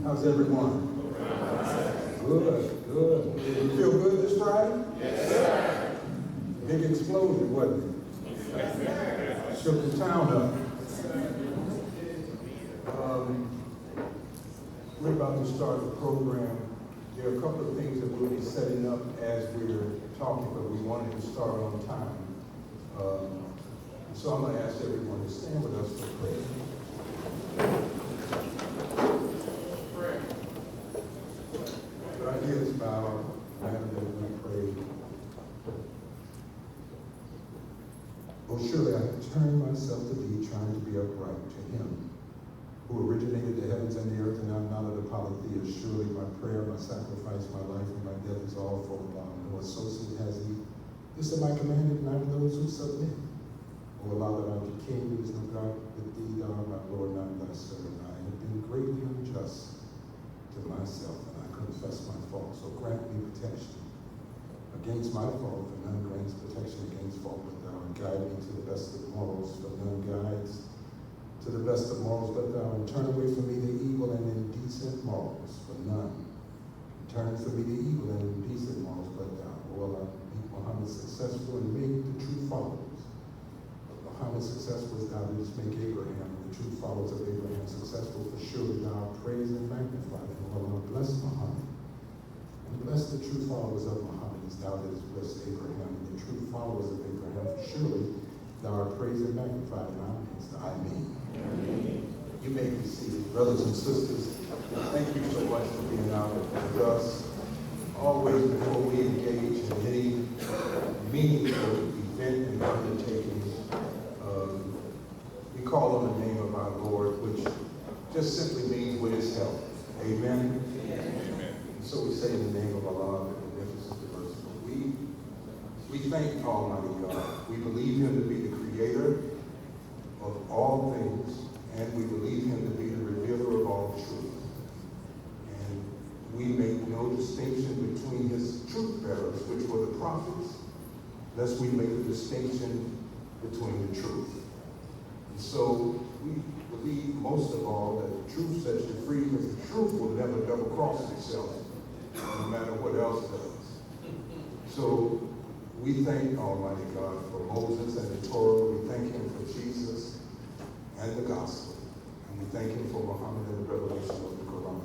How's everyone? Good, good. You feel good this Friday? Yes, sir. Big explosion, wasn't it? Shook the town up. We're about to start the program. There are a couple of things that we'll be setting up as we're talking, but we wanted to start on time. So I'm going to ask everyone to stand with us for prayer. But I hear this bow, and we pray. Oh, surely I have turned myself to thee, trying to be upright to him who originated the heavens and the earth, and I'm not of the polytheist. Surely my prayer, my sacrifice, my life, and my death is all for Allah. No associate has he. This is my commandment, and I to those who submit. O Allah, that I be king, there is no God but thee, thou art my Lord, and I am thy servant. I have been greatly unjust to myself, and I confess my fault. So grant me protection against my fault, for none grants protection against fault but thou, and guide me to the best of morals, for none guides to the best of morals but thou, and turn away from me the evil and indecent morals, for none turns from me the evil and indecent morals but thou. O Allah, make Muhammad successful and make the true followers of Muhammad successful as thou didst make Abraham, and the true followers of Abraham successful, for surely thou praise and magnify them. O Allah, bless Muhammad and bless the true followers of Muhammad as thou didst bless Abraham, and the true followers of Abraham, for surely thou art praised and magnified in our midst. Amen. You may be seated. Brothers and sisters, thank you so much for being out with us. Always before we engage in any meaningful event and undertaking, we call on the name of our Lord, which just simply means with his help. Amen? Amen. So we say in the name of Allah, the magnificent, the merciful. We thank Almighty God. We believe him to be the creator of all things, and we believe him to be the revealer of all truth. And we make no distinction between his truth bearers, which were the prophets, lest we make a distinction between the truth. And so we believe most of all that the truth sets you free, because the truth will never double cross itself, no matter what else does. So we thank Almighty God for Moses and the Torah. We thank him for Jesus and the gospel. And we thank him for Muhammad and the revelation of the Quran.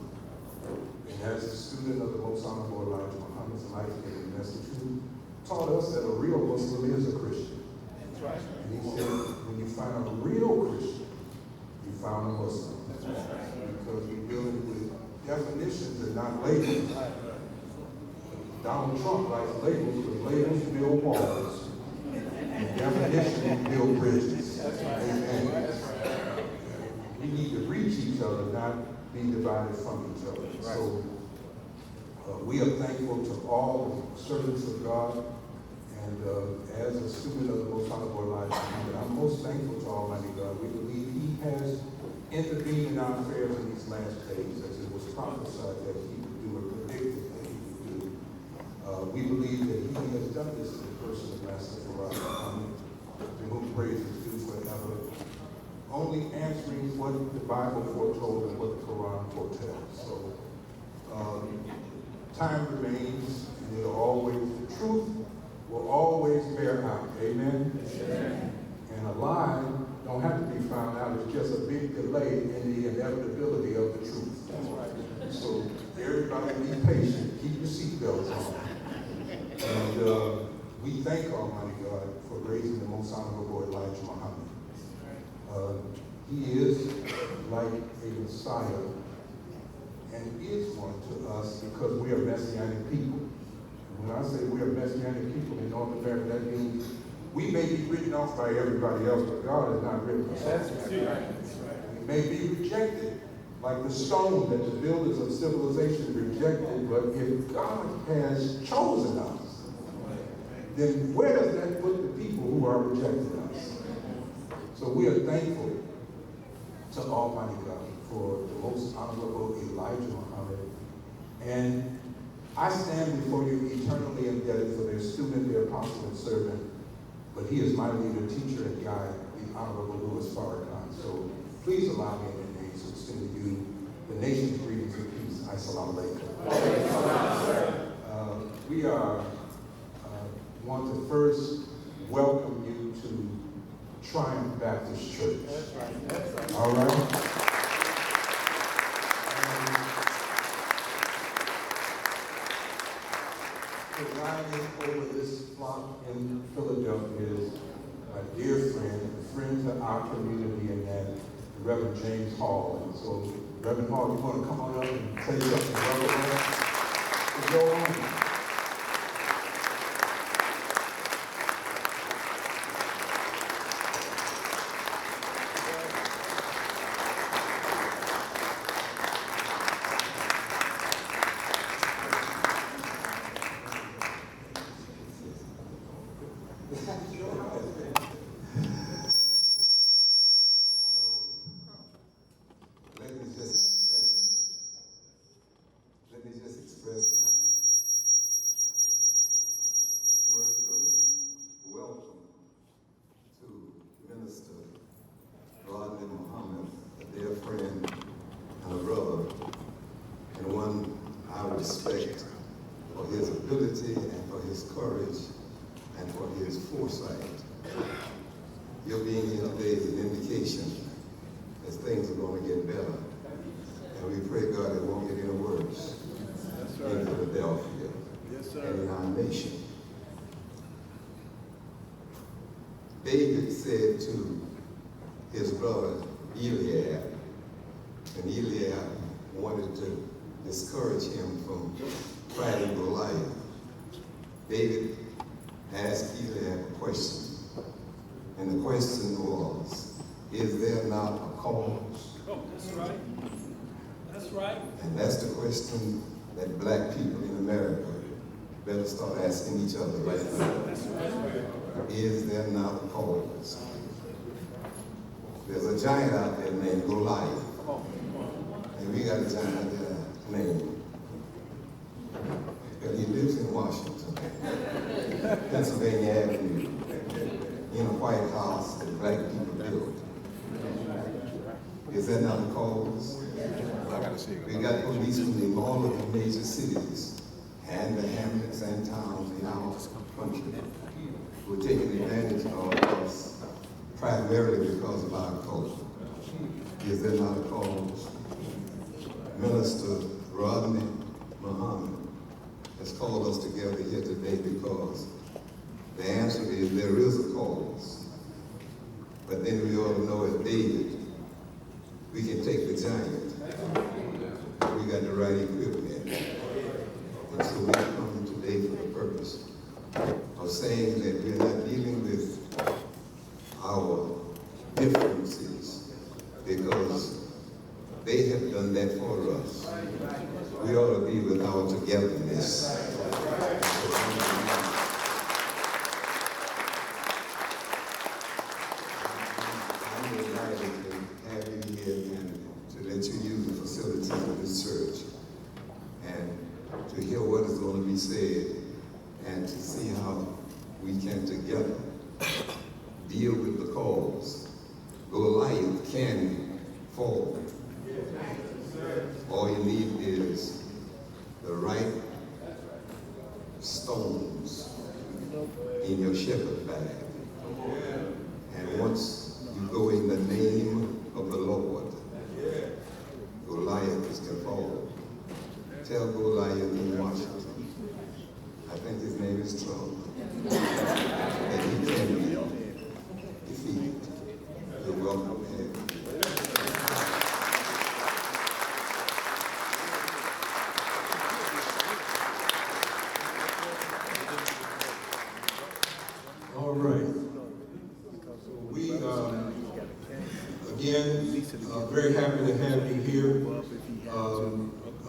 And as a student of the most honorable Elijah Muhammad's life-giving message, who taught us that a real Muslim is a Christian. That's right. And he said, when you find a real Christian, you found a Muslim. That's right. Because we're dealing with definitions and not labels. Donald Trump likes labels, but labels build walls. And definitions build bridges. Amen. We need to reach each other, not be divided from each other. Right. So we are thankful to all the servants of God. And as a student of the most honorable Elijah Muhammad, I'm most thankful to Almighty God. We believe he has intervened in our affairs in these last days, as it was prophesied that he would do and predicted that he would do. We believe that he has done this in the person of Master Farah Muhammad, to whom praise is due forever, only answering what the Bible foretold and what the Quran foretells. So time remains, and it'll always, the truth will always bear out. Amen? Amen. And a lie don't have to be found out. It's just a big delay in the inevitability of the truth. That's right. So everybody be patient. Keep your seatbelts on. And we thank Almighty God for raising the most honorable Elijah Muhammad. He is like a Messiah, and is one to us because we are Messianic people. And when I say we are Messianic people in North America, that means we may be written off by everybody else, but God has not written us off. That's right. We may be rejected, like the stone that the builders of civilization rejected, but if God has chosen us, then where does that put the people who are rejecting us? So we are thankful to Almighty God for the most honorable Elijah Muhammad. And I stand before you eternally indebted for their student, their apostle, and servant. But he is my leader, teacher, and guide, the Honorable Louis Farrakhan. So please allow me in your name to extend to you the nation's greetings of peace. Assalamu alaikum. We want to first welcome you to Triumph Baptist Church. All right? Presiding over this flock in Philadelphia is my dear friend, a friend to our community, and that Reverend James Hall. And so, Reverend Hall, you want to come on up and say something to go on? Let me just express my words of welcome to Minister Rodney Muhammad, a dear friend and a brother, and one I respect for his ability and for his courage and for his foresight. Your being here today is an indication that things are going to get better. And we pray, God, it won't get any worse in Philadelphia and in our nation. David said to his brother Eliab, and Eliab wanted to discourage him from fighting Goliath. David asked Eliab a question, and the question was, is there not a cause? Oh, that's right. That's right. And that's the question that black people in America better start asking each other right now. That's right. Is there not a cause? There's a giant out there named Goliath. And we got a giant out there named, well, he lives in Washington, Pennsylvania Avenue, in a White House that black people built. Is that not a cause? We got policemen in all of the major cities and the hamlets and towns in our country who are taking advantage of us primarily because of our culture. Is there not a cause? Minister Rodney Muhammad has called us together here today because the answer is there is a cause. But then we ought to know, as David, we can take the giant. We got the right equipment. And so we come today for the purpose of saying that we're not dealing with our differences because they have done that for us. We ought to be with our togetherness. I'm delighted to have you here and to let you use the facilities of this church and to hear what is going to be said and to see how we can together deal with the cause. Goliath can fall. All you need is the right stones in your shepherd bag. And once you go in the name of the Lord, Goliath is going to fall. Tell Goliath in Washington, I think his name is Trump, that he can be defeated. You're welcome. All right. We, again, very happy to have you here.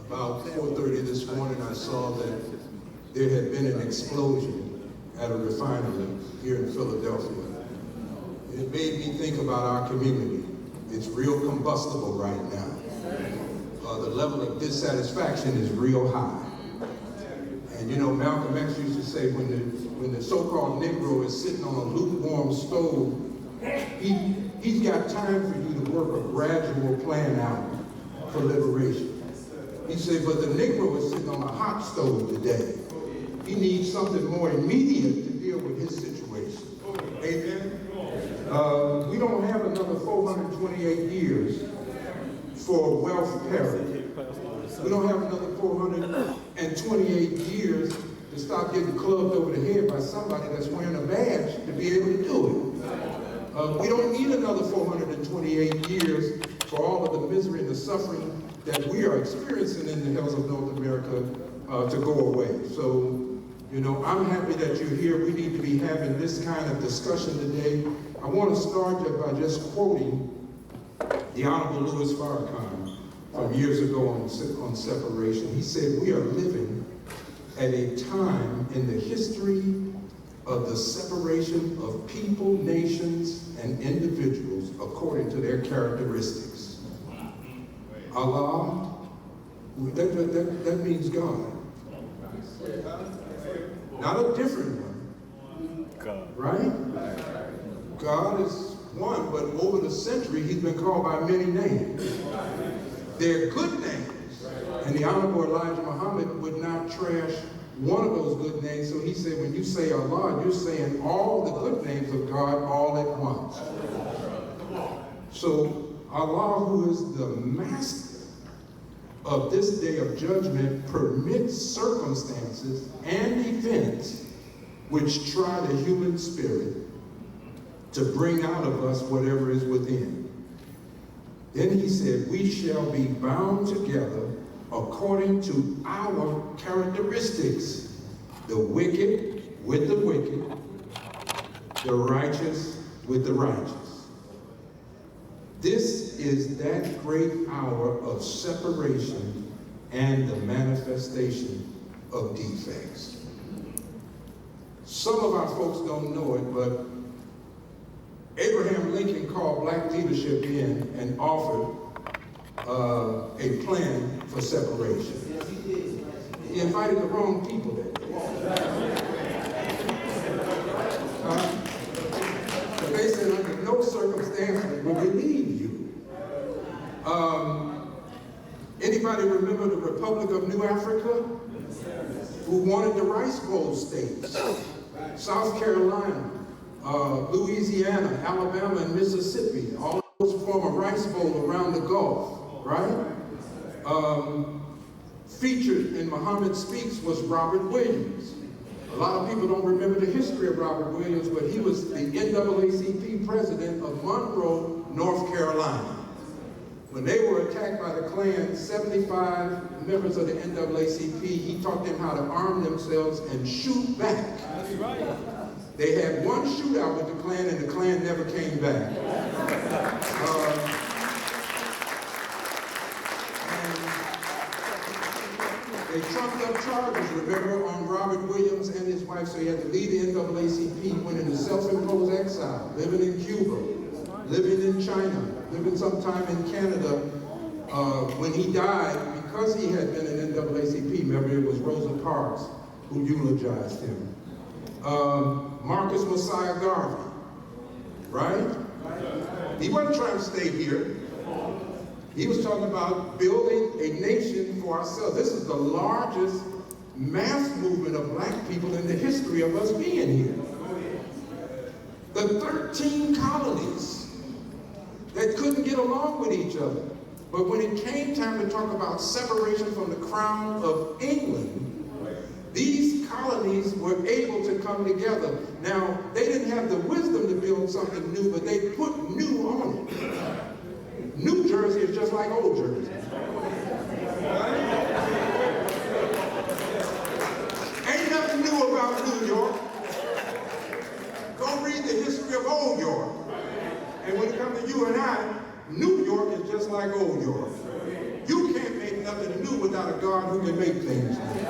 About 4:30 this morning, I saw that there had been an explosion at a refinery here in Philadelphia. It made me think about our community. It's real combustible right now. The level of dissatisfaction is real high. And you know, Malcolm X used to say, when the so-called Negro is sitting on a lukewarm stove, he's got time for you to work a gradual plan out for liberation. He said, but the Negro is sitting on a hot stove today. He needs something more immediate to deal with his situation. Amen? We don't have another 428 years for wealth parity. We don't have another 428 years to stop getting clubbed over the head by somebody that's wearing a badge to be able to do it. We don't need another 428 years for all of the misery and the suffering that we are experiencing in the hills of North America to go away. So, you know, I'm happy that you're here. We need to be having this kind of discussion today. I want to start by just quoting the Honorable Louis Farrakhan from years ago on separation. He said, we are living at a time in the history of the separation of people, nations, and individuals according to their characteristics. Allah, that means God. Not a different one, right? God is one, but over the century, he's been called by many names. They're good names, and the Honorable Elijah Muhammad would not trash one of those good names, so he said, when you say Allah, you're saying all the good names of God all at once. So Allah, who is the master of this day of judgment, permits circumstances and events which try the human spirit to bring out of us whatever is within. Then he said, we shall be bound together according to our characteristics, the wicked with the wicked, the righteous with the righteous. This is that great hour of separation and the manifestation of defects. Some of our folks don't know it, but Abraham Lincoln called black leadership in and offered a plan for separation. He invited the wrong people that day. They said, under no circumstances will we leave you. Anybody remember the Republic of New Africa? Who wanted the Rice Bowl states? South Carolina, Louisiana, Alabama, and Mississippi. All those form a Rice Bowl around the Gulf, right? Featured in Muhammad Speaks was Robert Williams. A lot of people don't remember the history of Robert Williams, but he was the NAACP president of Monroe, North Carolina. When they were attacked by the Klan, 75 members of the NAACP, he taught them how to arm themselves and shoot back. That's right. They had one shootout with the Klan, and the Klan never came back. They trumped up charges, remember, on Robert Williams and his wife, so he had to leave the NAACP, went into self-imposed exile, living in Cuba, living in China, living sometime in Canada. When he died, because he had been an NAACP member, it was Rosa Parks who eulogized him. Marcus Messiah Garvey, right? He wasn't trying to stay here. He was talking about building a nation for ourselves. This is the largest mass movement of black people in the history of us being here. The 13 colonies that couldn't get along with each other. But when it came time to talk about separation from the crown of England, these colonies were able to come together. Now, they didn't have the wisdom to build something new, but they put new on it. New Jersey is just like old Jersey. Ain't nothing new about New York. Go read the history of Old York. And when it comes to you and I, New York is just like Old York. You can't make nothing new without a God who can make things new.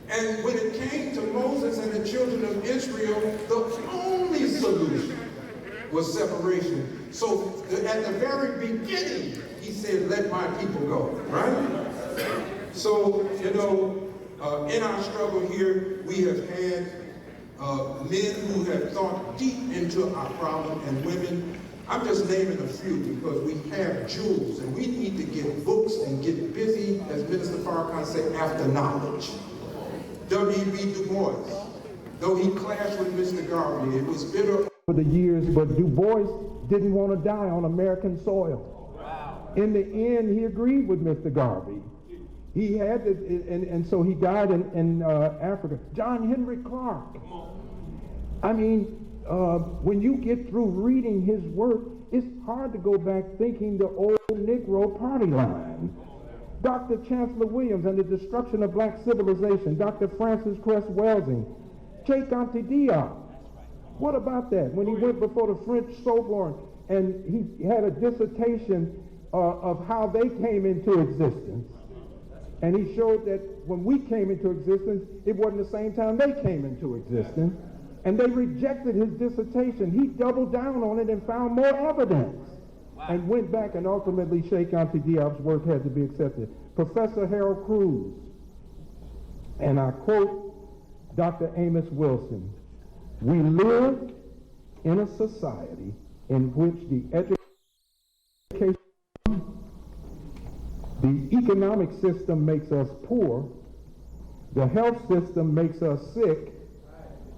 And when it came to Moses and the children of Israel, the only solution was separation. So at the very beginning, he said, let my people go, right? So, you know, in our struggle here, we have had men who have thought deep into our problem, and women. I'm just naming a few because we have jewels, and we need to get books and get busy, as Minister Farrakhan said, after knowledge. W.B. Du Bois, though he clashed with Mr. Garvey, it was bitter for the years, but Du Bois didn't want to die on American soil. In the end, he agreed with Mr. Garvey. He had to, and so he died in Africa. John Henry Clark. I mean, when you get through reading his work, it's hard to go back thinking the old Negro party line. Dr. Chancellor Williams and the destruction of black civilization. Dr. Francis Cress Welsing. Cheikh Anta Diop. What about that? When he went before the French Sorbonne and he had a dissertation of how they came into existence. And he showed that when we came into existence, it wasn't the same time they came into existence. And they rejected his dissertation. He doubled down on it and found more evidence. And went back, and ultimately Cheikh Anta Diop's work had to be accepted. Professor Harold Cruz, and I quote Dr. Amos Wilson, "We live in a society in which the education, the economic system makes us poor, the health system makes us sick,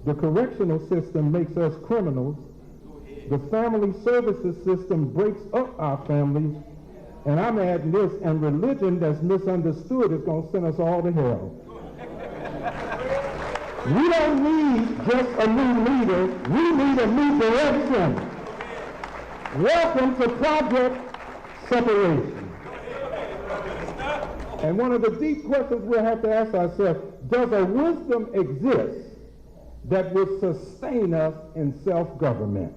the correctional system makes us criminals, the family services system breaks up our families, and I'm adding this, and religion that's misunderstood is going to send us all to hell." We don't need just a new leader, we need a new direction. Welcome to Project Separation. And one of the deep questions we'll have to ask ourselves, does a wisdom exist that would sustain us in self-government?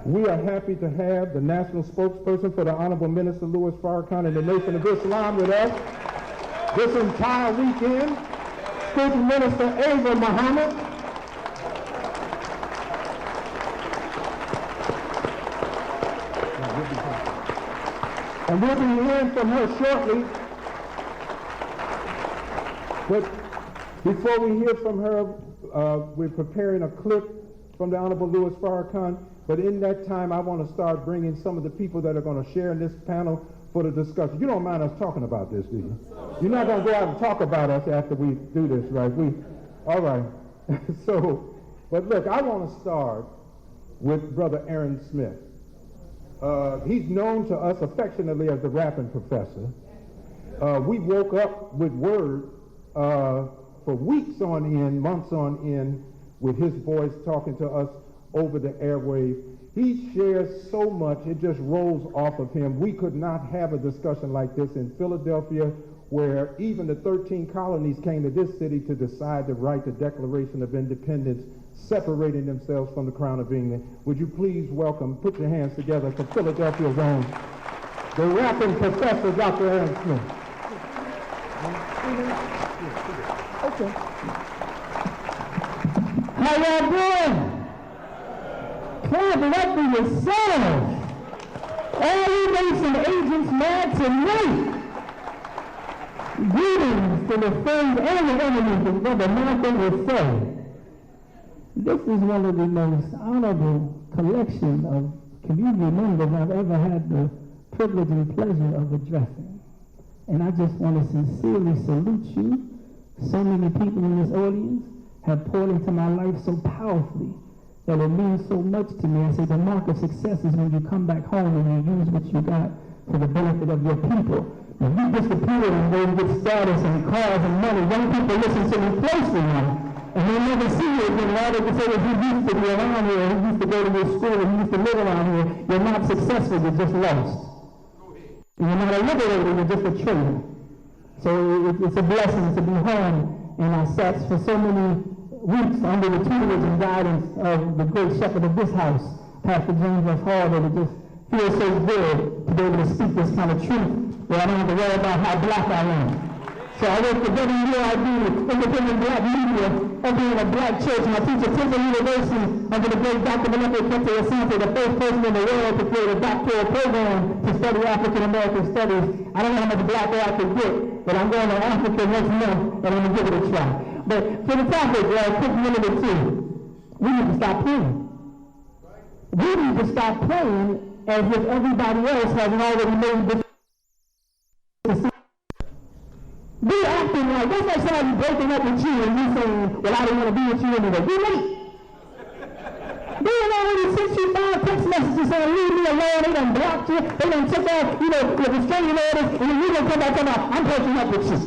We are happy to have the national spokesperson for the Honorable Minister Louis Farrakhan and the Nation of Islam with us this entire weekend. Speaker Minister Ava Muhammad. And we'll be hearing from her shortly. But before we hear from her, we're preparing a clip from the Honorable Louis Farrakhan. But in that time, I want to start bringing some of the people that are going to share in this panel for the discussion. You don't mind us talking about this, do you? You're not going to go out and talk about us after we do this, right? All right. So, but look, I want to start with Brother Aaron Smith. He's known to us affectionately as the rapping professor. We woke up with word for weeks on end, months on end, with his voice talking to us over the airwaves. He shares so much, it just rolls off of him. We could not have a discussion like this in Philadelphia, where even the 13 colonies came to this city to decide to write the Declaration of Independence, separating themselves from the Crown of England. Would you please welcome, put your hands together for Philadelphia's own, the rapping professor, Dr. Aaron Smith. Okay. How y'all doing? Clap it up for yourselves. All you nation agents mad tonight. Greetings to the friends and the enemies of Brother Malcolm would say. This is one of the most honorable collection of community members I've ever had the privilege and pleasure of addressing. And I just want to sincerely salute you. So many people in this audience have poured into my life so powerfully that it means so much to me. I say the mark of success is when you come back home and you use what you got for the benefit of your people. If you disappear and go and get status and cars and money, young people listen to me closely now, and they never see you again. All they can say is he used to be around here, he used to go to your school, he used to live around here. You're not successful, you're just lost. You're not a liberator, you're just a traitor. So it's a blessing to be home, and I sat for so many weeks under the tutelage and guidance of the great shepherd of this house, Pastor James F. Hall, that it just feels so good to be able to speak this kind of truth where I don't have to worry about how black I am. So I work for WUID, independent black media, over in a black church, and I teach at Temple University under the great Dr. Melefe Kente Asante, the first person in the world to create a doctoral program to study African American studies. I don't know how much black I could get, but I'm going to Africa next month, and I'm going to give it a try. But for the topic, quick minute or two, we need to stop playing. We need to stop playing as if everybody else hasn't already made this decision. Be acting like, that's like somebody breaking up with you and you saying, well, I don't want to be with you anymore. You're late. They done already sent you 5 text messages saying, leave me alone. They done blocked you. They done took off, the restraining orders, and then you gonna come back and I'm breaking up with you.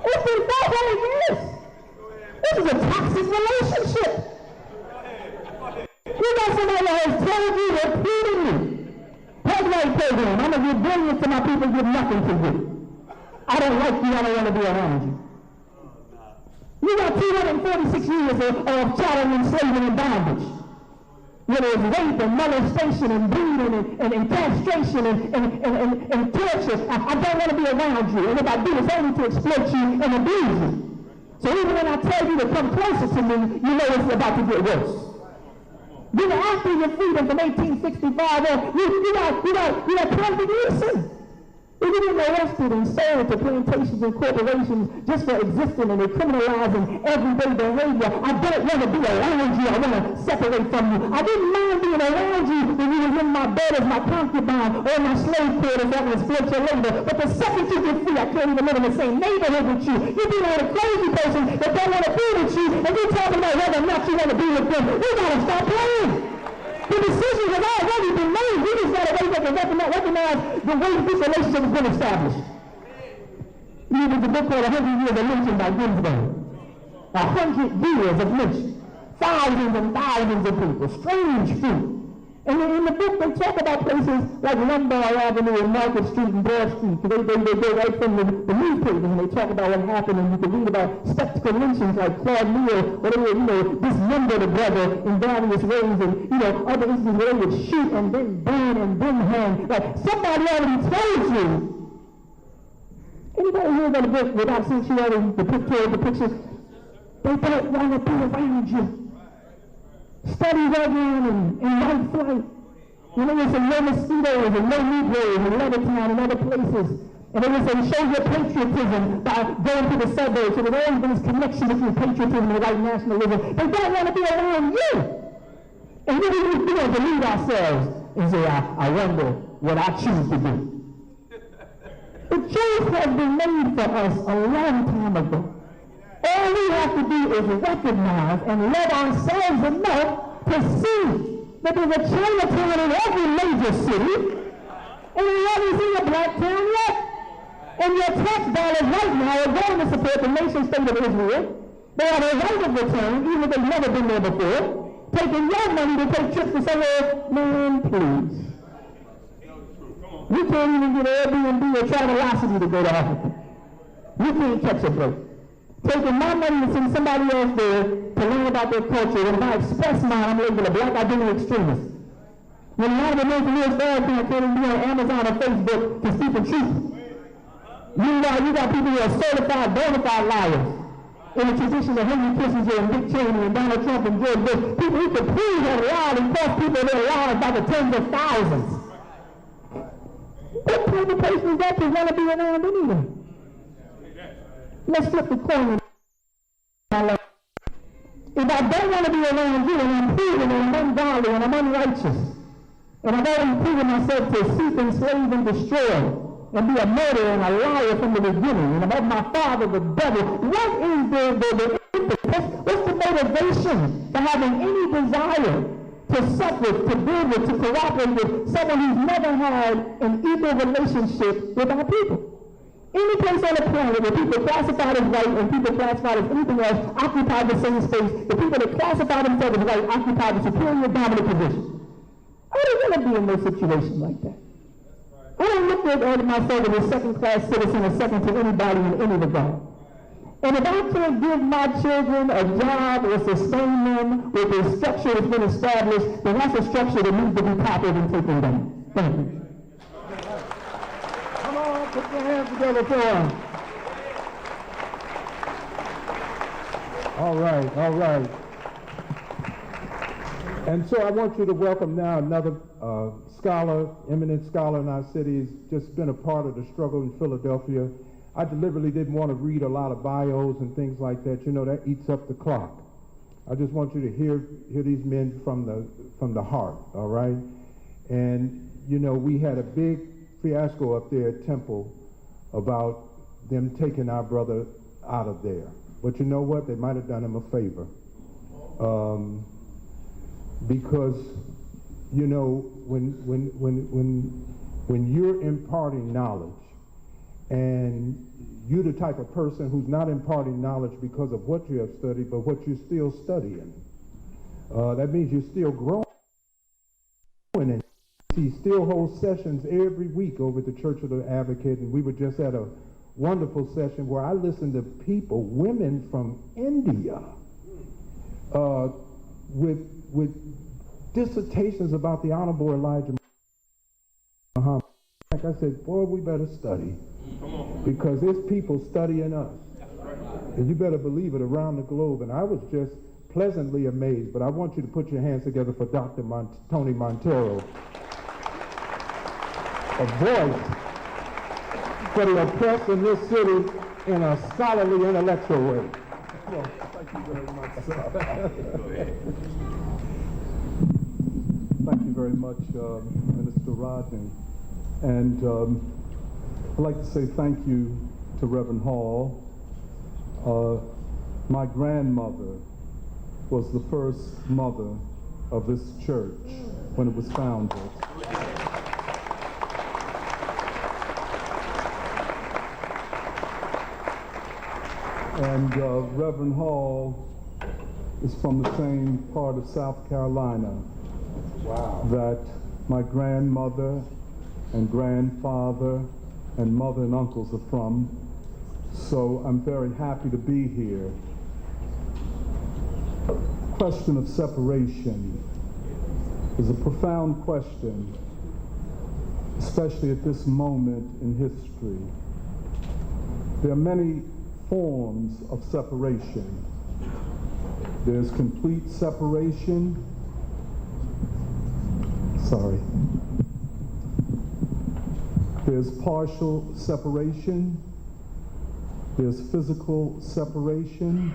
It's been 400 years. This is a toxic relationship. You got somebody that has told you repeatedly, personality program, I'm going to give billions to my people, give nothing to you. I don't like you, I don't want to be around you. You got 246 years of chattel enslavement and bondage. Whether it's rape and molestation and bleeding and castration and torture, I don't want to be around you. And if I do, it's only to exploit you and abuse you. So even when I tell you to come closer to me, you know it's about to get worse. You were after your freedom from 1865 on, you got perfect reason. If you didn't arrested and sold to plantations and corporations just for existing and they're criminalizing everyday behavior, I don't want to be around you. I want to separate from you. I didn't mind being around you when you was in my bed as my concubine or in my slave quarters that was exploit your labor. But the second you get free, I can't even live in the same neighborhood with you. You're being with a crazy person that don't want to be with you, and you're talking about whether or not you want to be with them. We got to stop playing. The decision has already been made. We just got to wake up and recognize the way this relationship has been established. There was a book called 100 Years of Lynching by Ginsburg. 100 years of lynching. Thousands and thousands of people. Strange fruit. And in the book, they talk about places like Lombard Avenue and Market Street and Broad Street. They go right from the newspapers and they talk about what happened, and you can read about spectacle lynchings like Claude Neal, where they would, dismember the brother in various ways, and, other instances where they would shoot and then burn and then hang. Like, somebody already told you. Anybody hear about the book without sensuality, the pictorial depiction? They don't want to be around you. Study Reagan and White Flight. There was some no mosquitoes and no Negroes in Levittown and other places. And they would say, show your patriotism by going to the suburbs. So there's always been this connection between patriotism and white nationalism. They don't want to be around you. And then we want to lead ourselves and say, I wonder what I choose to do. The choice has been made for us a long time ago. All we have to do is recognize and love ourselves enough to see that there's a Chinatown in every major city, and we haven't seen a black town yet. And your tax dollars right now are going to support the nation state of Israel. They have a right of return, even if they've never been there before, taking your money to take trips to somewhere. Man, please. We can't even get Airbnb or Travelocity to go to Africa. We can't catch a break. Taking my money to send somebody else there to learn about their culture. And if I express mine, I'm labeled a black identity extremist. When a lot of the North can't even be on Amazon or Facebook to speak the truth. Meanwhile, you got people who are certified, bona fide liars in the tradition of Henry Kissinger and Dick Cheney and Donald Trump and George Bush. People who could prove have lied and cost people their lives by the tens of thousands. What kind of person is that to want to be around anyway? Let's flip the coin. If I don't want to be around you and I'm proven and I'm ungodly and I'm unrighteous, and I've already proven myself to seek, enslave, and destroy, and be a murderer and a liar from the beginning, and I'm of my father, the devil, what is the impetus? What's the motivation for having any desire to suck with, to build with, to cooperate with someone who's never had an equal relationship with our people? Any place on the planet where people classified as white and people classified as anything else occupy the same space, the people that classify themselves as white occupy the superior dominant position. I don't want to be in no situation like that. I don't look at myself as a second-class citizen or second to anybody in any regard. And if I can't give my children a job or sustain them with a structure that's been established, then that's a structure that needs to be toppled and taken down. Thank you. Put your hands together for him. All right. And so I want you to welcome now another scholar, eminent scholar in our city. He's just been a part of the struggle in Philadelphia. I deliberately didn't want to read a lot of bios and things like that. You know, that eats up the clock. I just want you to hear these men from the heart, all right? And, you know, we had a big fiasco up there at Temple about them taking our brother out of there. But you know what? They might have done him a favor. Because, you know, when you're imparting knowledge, and you're the type of person who's not imparting knowledge because of what you have studied, but what you're still studying, that means you're still growing. And he still holds sessions every week over at the Church of the Advocate, and we were just at a wonderful session where I listened to people, women from India, with dissertations about the Honorable Elijah Muhammad. Like I said, boy, we better study, because there's people studying us, and you better believe it, around the globe. And I was just pleasantly amazed. But I want you to put your hands together for Dr. Tony Montero, a voice for the oppressed in this city in a scholarly, intellectual way. Well, thank you very much, sir. Thank you very much, Minister Rodney. And I'd like to say thank you to Reverend Hall. My grandmother was the first mother of this church when it was founded. And Reverend Hall is from the same part of South Carolina that my grandmother and grandfather and mother and uncles are from. So I'm very happy to be here. Question of separation is a profound question, especially at this moment in history. There are many forms of separation. There's complete separation. There's partial separation. There's physical separation.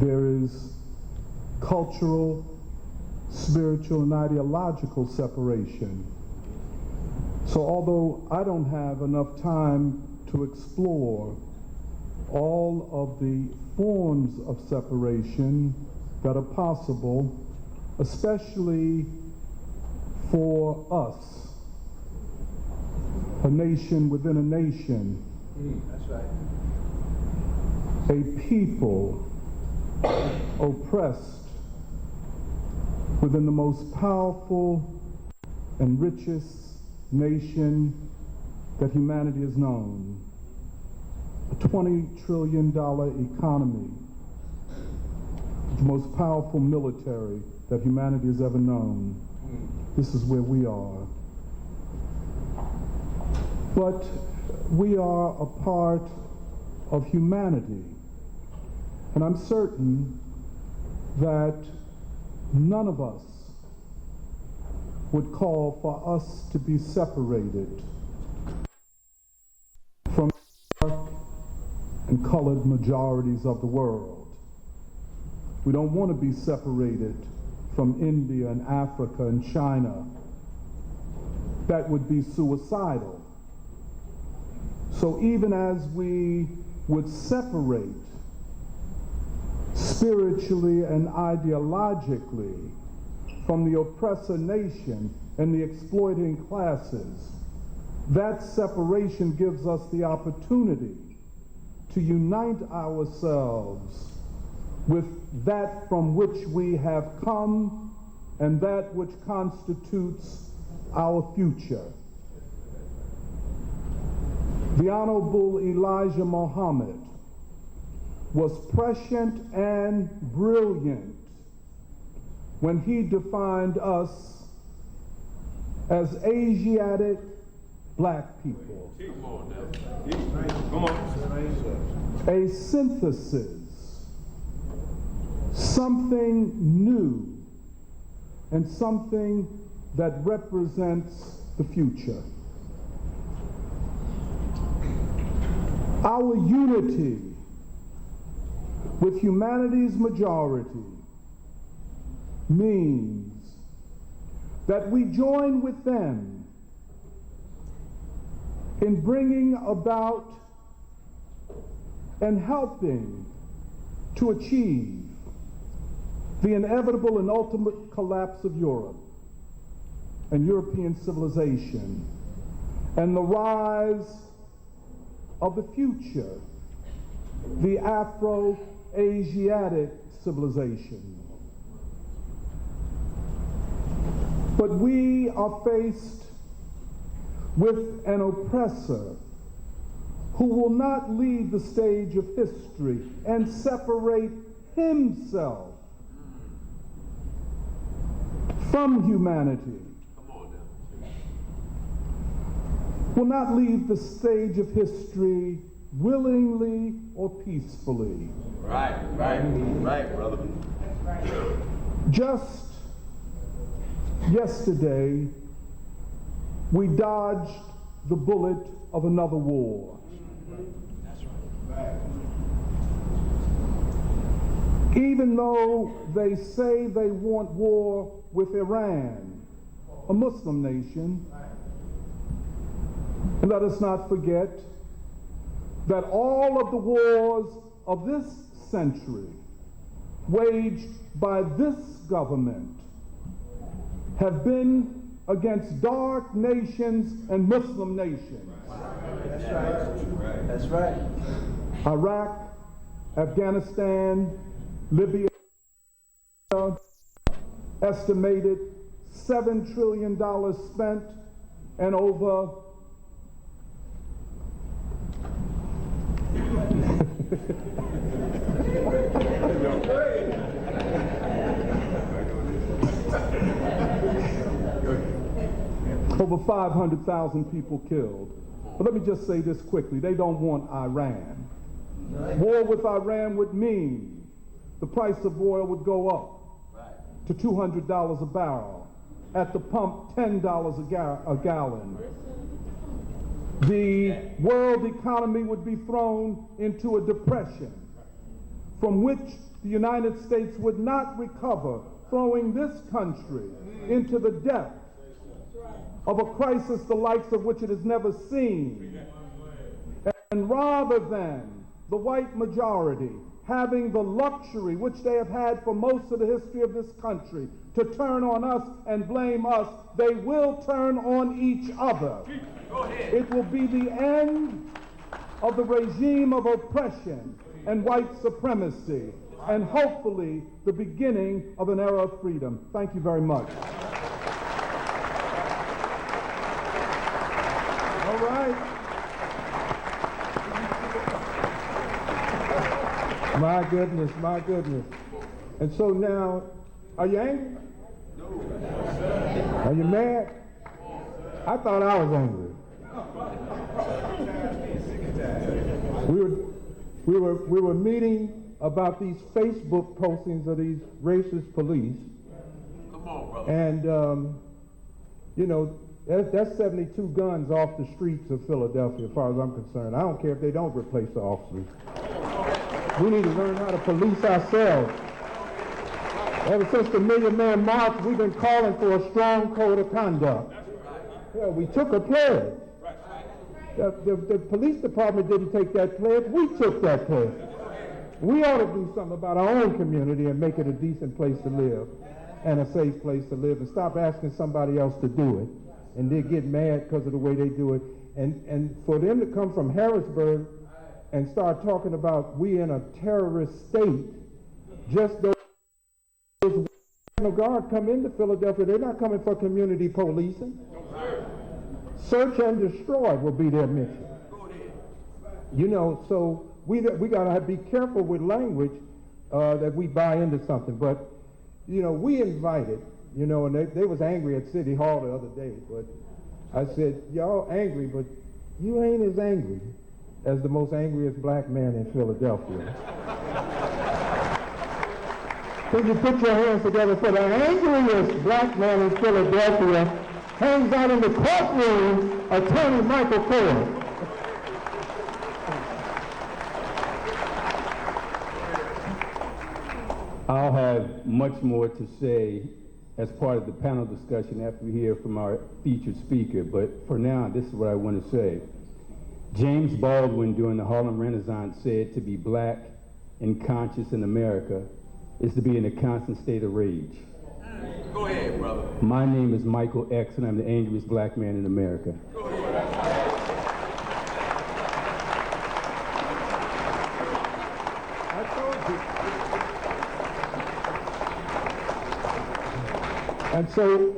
There is cultural, spiritual, and ideological separation. So although I don't have enough time to explore all of the forms of separation that are possible, especially for us, a nation within a nation, That's right. a people oppressed within the most powerful and richest nation that humanity has known, a $20 trillion economy, the most powerful military that humanity has ever known. This is where we are. But we are a part of humanity. And I'm certain that none of us would call for us to be separated from dark and colored majorities of the world. We don't want to be separated from India and Africa and China. That would be suicidal. So even as we would separate spiritually and ideologically from the oppressor nation and the exploiting classes, that separation gives us the opportunity to unite ourselves with that from which we have come and that which constitutes our future. The Honorable Elijah Muhammad was prescient and brilliant when he defined us as Asiatic black people. Come on. A synthesis, something new, and something that represents the future. Our unity with humanity's majority means that we join with them in bringing about and helping to achieve the inevitable and ultimate collapse of Europe and European civilization and the rise of the future, the Afro-Asiatic civilization. But we are faced with an oppressor who will not leave the stage of history and separate himself from humanity. Will not leave the stage of history willingly or peacefully. Right, brother. Just yesterday, we dodged the bullet of another war. That's right. Even though they say they want war with Iran, a Muslim nation, and let us not forget that all of the wars of this century waged by this government have been against dark nations and Muslim nations. That's right. That's right. Iraq, Afghanistan, Libya, estimated $7 trillion spent and over over 500,000 people killed. But let me just say this quickly. They don't want Iran. War with Iran would mean the price of oil would go up to $200 a barrel. At the pump, $10 a gallon. The world economy would be thrown into a depression from which the United States would not recover, throwing this country into the depths of a crisis the likes of which it has never seen. And rather than the white majority having the luxury, which they have had for most of the history of this country, to turn on us and blame us, they will turn on each other. It will be the end of the regime of oppression and white supremacy, and hopefully the beginning of an era of freedom. Thank you very much. All right. My goodness, my goodness. And so now, are you angry? No. Are you mad? I thought I was angry. We were meeting about these Facebook postings of these racist police. Come on, brother. And, you know, that's 72 guns off the streets of Philadelphia, as far as I'm concerned. I don't care if they don't replace the officers. We need to learn how to police ourselves. Ever since the Million Man March, we've been calling for a strong code of conduct. Yeah, we took a pledge. The police department didn't take that pledge. We took that pledge. We ought to do something about our own community and make it a decent place to live and a safe place to live, and stop asking somebody else to do it. And they get mad because of the way they do it. And for them to come from Harrisburg and start talking about we in a terrorist state, just those National Guard come into Philadelphia, they're not coming for community policing. Search and destroy will be their mission. You know, so we got to be careful with language that we buy into something. But, you know, we invited, you know, and they was angry at City Hall the other day. But I said, y'all angry, but you ain't as angry as the most angriest black man in Philadelphia. Can you put your hands together for the angriest black man in Philadelphia? Hangs out in the courtroom, Attorney Michael Ford. I'll have much more to say as part of the panel discussion after we hear from our featured speaker, but for now, this is what I want to say. James Baldwin, during the Harlem Renaissance, said to be black and conscious in America is to be in a constant state of rage. Go ahead, brother. My name is Michael X, and I'm the angriest black man in America. Go ahead. And so,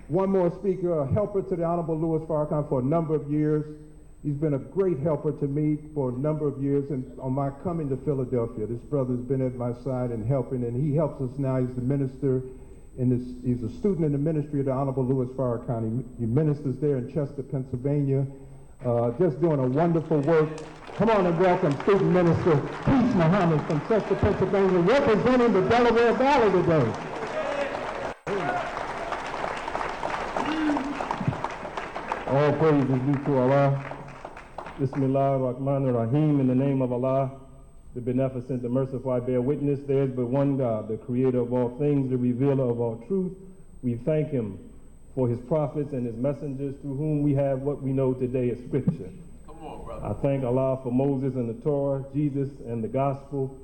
one more speaker, a helper to the Honorable Louis Farrakhan for a number of years. He's been a great helper to me for a number of years, and on my coming to Philadelphia, this brother's been at my side and helping, and he helps us now. He's the minister, he's a student in the ministry of the Honorable Louis Farrakhan. He ministers there in Chester, Pennsylvania, just doing a wonderful work. Come on and welcome student minister Peace Muhammad from Chester, Pennsylvania, representing the Delaware Valley today. All praise is due to Allah. Bismillah ar-Rahman ar-Rahim. In the name of Allah, the beneficent, the merciful, I bear witness there is but one God, the creator of all things, the revealer of all truth. We thank him for his prophets and his messengers through whom we have what we know today as scripture. Come on, brother. I thank Allah for Moses and the Torah, Jesus and the gospel,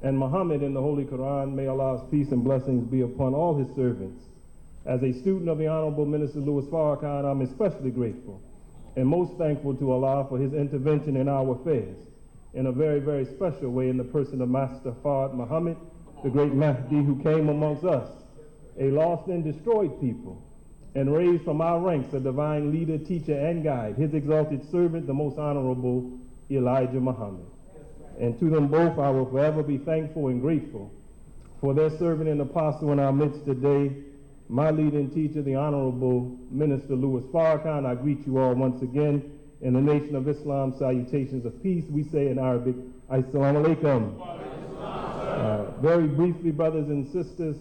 and Muhammad in the Holy Quran. May Allah's peace and blessings be upon all his servants. As a student of the Honorable Minister Louis Farrakhan, I'm especially grateful and most thankful to Allah for his intervention in our affairs in a very, very special way in the person of Master Fard Muhammad, the great Mahdi who came amongst us, a lost and destroyed people, and raised from our ranks a divine leader, teacher, and guide, his exalted servant, the most honorable Elijah Muhammad. And to them both I will forever be thankful and grateful for their servant and apostle in our midst today, my leading teacher, the Honorable Minister Louis Farrakhan. I greet you all once again in the nation of Islam. Salutations of peace. We say in Arabic, Assalamu alaikum. Very briefly, brothers and sisters,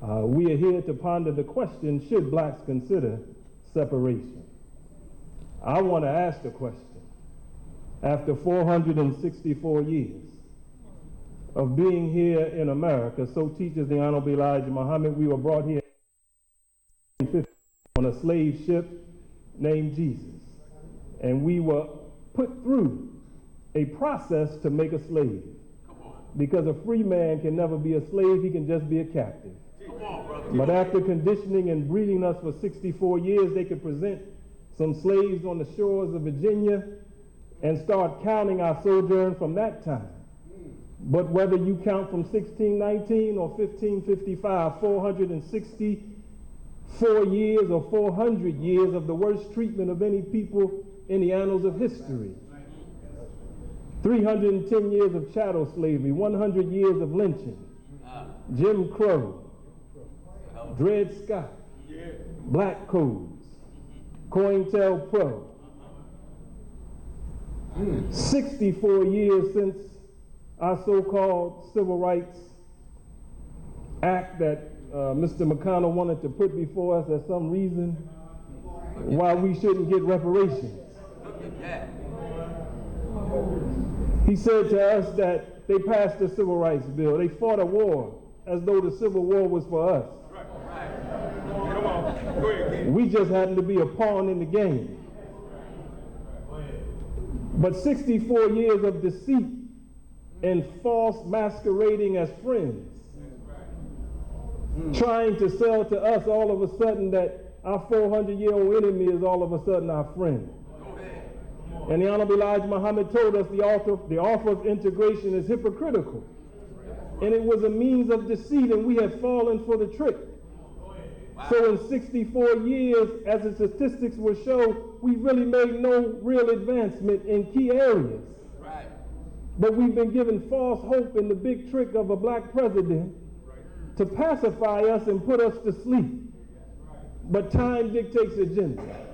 we are here to ponder the question, should blacks consider separation? I want to ask the question. After 464 years of being here in America, so teaches the Honorable Elijah Muhammad, we were brought here on a slave ship named Jesus. And we were put through a process to make a slave. Because a free man can never be a slave, he can just be a captive. But after conditioning and breeding us for 64 years, they could present some slaves on the shores of Virginia and start counting our sojourn from that time. But whether you count from 1619 or 1555, 464 years or 400 years of the worst treatment of any people in the annals of history. 310 years of chattel slavery, 100 years of lynching, Jim Crow, Dred Scott, Black Codes, COINTELPRO. 64 years since our so-called Civil Rights Act that Mr. McConnell wanted to put before us as some reason why we shouldn't get reparations. He said to us that they passed the Civil Rights Bill. They fought a war as though the Civil War was for us. We just happened to be a pawn in the game. But 64 years of deceit and false masquerading as friends, trying to sell to us all of a sudden that our 400-year-old enemy is all of a sudden our friend. And the Honorable Elijah Muhammad told us the offer of integration is hypocritical. And it was a means of deceit, and we have fallen for the trick. So in 64 years, as the statistics will show, we really made no real advancement in key areas. But we've been given false hope in the big trick of a black president to pacify us and put us to sleep. But time dictates agenda.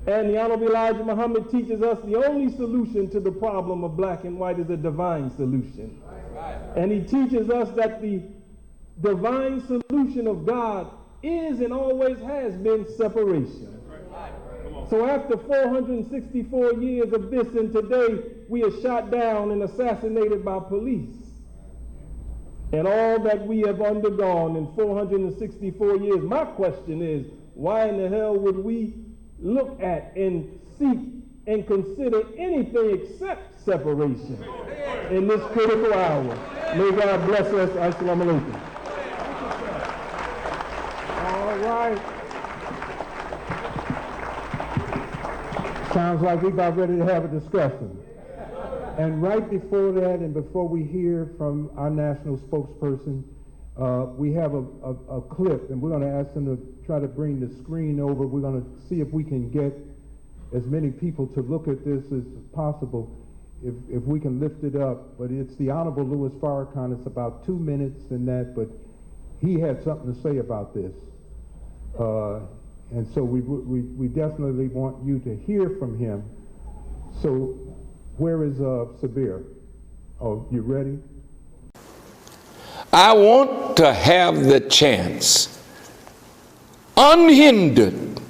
And the Honorable Elijah Muhammad teaches us the only solution to the problem of black and white is a divine solution. And he teaches us that the divine solution of God is and always has been separation. So after 464 years of this, and today we are shot down and assassinated by police. and all that we have undergone in 464 years, my question is, why in the hell would we look at and seek and consider anything except separation in this critical hour? May God bless us. Assalamu alaikum. All right. Sounds like we're about ready to have a discussion. And right before that, and before we hear from our national spokesperson, we have a clip, and we're going to ask them to try to bring the screen over. We're going to see if we can get as many people to look at this as possible, if we can lift it up. But it's the Honorable Louis Farrakhan. It's about 2 minutes in that, but he had something to say about this. And so we definitely want you to hear from him. So where is Sabir? Oh, you ready? I want to have the chance, unhindered,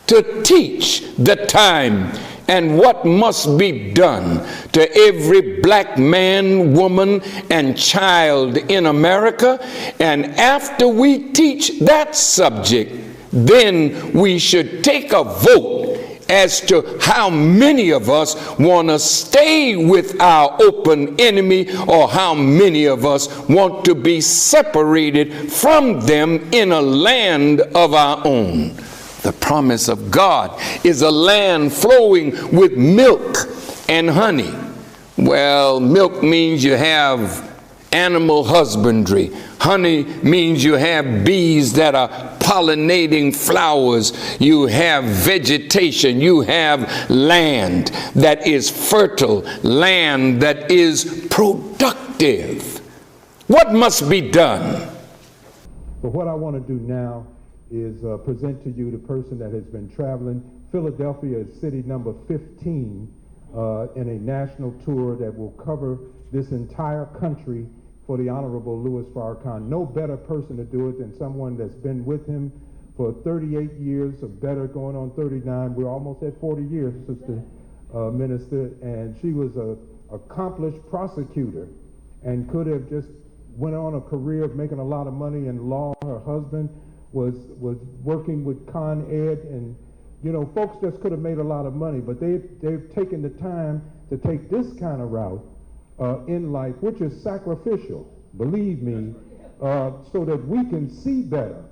to teach the time and what must be done to every black man, woman, and child in America. And after we teach that subject, then we should take a vote as to how many of us want to stay with our open enemy, or how many of us want to be separated from them in a land of our own. The promise of God is a land flowing with milk and honey. Well, milk means you have animal husbandry. Honey means you have bees that are pollinating flowers. You have vegetation. You have land that is fertile, land that is productive. What must be done? But what I want to do now is present to you the person that has been traveling. Philadelphia is city number 15 in a national tour that will cover this entire country for the Honorable Louis Farrakhan. No better person to do it than someone that's been with him for 38 years, or better, going on 39. We're almost at 40 years, Sister Minister, and she was an accomplished prosecutor and could have just went on a career of making a lot of money in law. Her husband was working with Con Ed, and you know, folks just could have made a lot of money, but they've taken the time to take this kind of route in life, which is sacrificial, believe me, so that we can see better,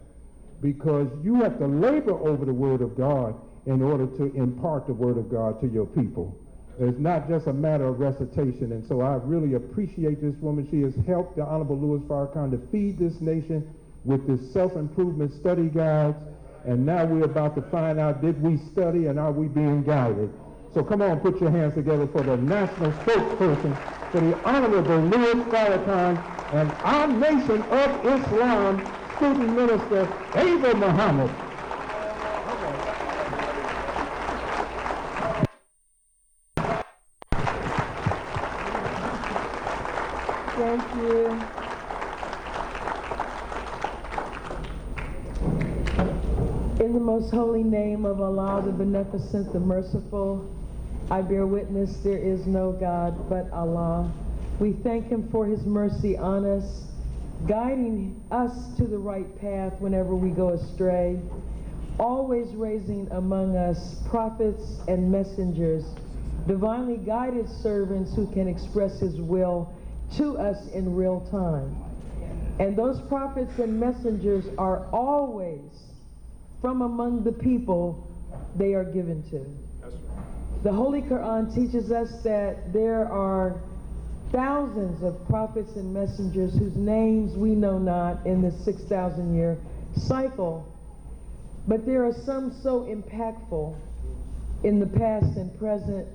because you have to labor over the Word of God in order to impart the Word of God to your people. It's not just a matter of recitation, and so I really appreciate this woman. She has helped the Honorable Louis Farrakhan to feed this nation with this self-improvement study guides, and now we're about to find out, did we study and are we being guided? So come on, put your hands together for the national spokesperson for the Honorable Louis Farrakhan and our Nation of Islam student minister, Ava Muhammad. Thank you. In the most holy name of Allah, the Beneficent, the Merciful, I bear witness there is no God but Allah. We thank Him for His mercy on us, guiding us to the right path whenever we go astray, always raising among us prophets and messengers, divinely guided servants who can express His will to us in real time. And those prophets and messengers are always from among the people they are given to. The Holy Quran teaches us that there are thousands of prophets and messengers whose names we know not in this 6,000-year cycle, but there are some so impactful in the past and present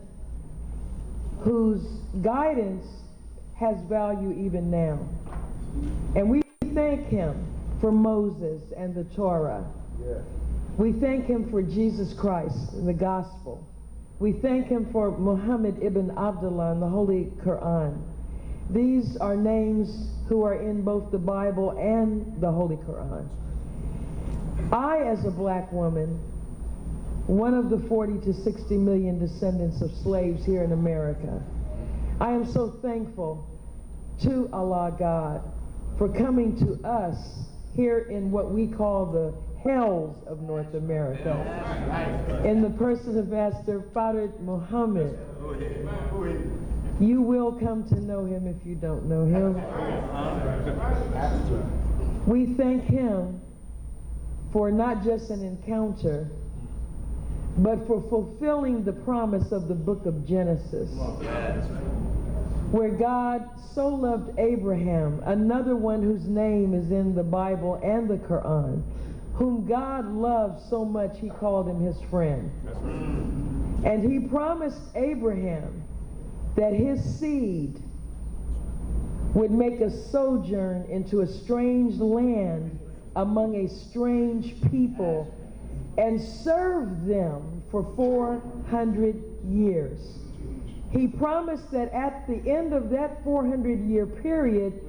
whose guidance has value even now. And we thank Him for Moses and the Torah. Yeah. We thank Him for Jesus Christ and the gospel. We thank Him for Muhammad ibn Abdullah and the Holy Quran. These are names who are in both the Bible and the Holy Quran. I, as a black woman, one of the 40 to 60 million descendants of slaves here in America, I am so thankful to Allah God for coming to us here in what we call the hells of North America, in the person of Master Fard Muhammad. You will come to know him if you don't know him. We thank him for not just an encounter, but for fulfilling the promise of the book of Genesis, where God so loved Abraham, another one whose name is in the Bible and the Quran, whom God loved so much he called him his friend. And he promised Abraham that his seed would make a sojourn into a strange land among a strange people and serve them for 400 years. He promised that at the end of that 400-year period,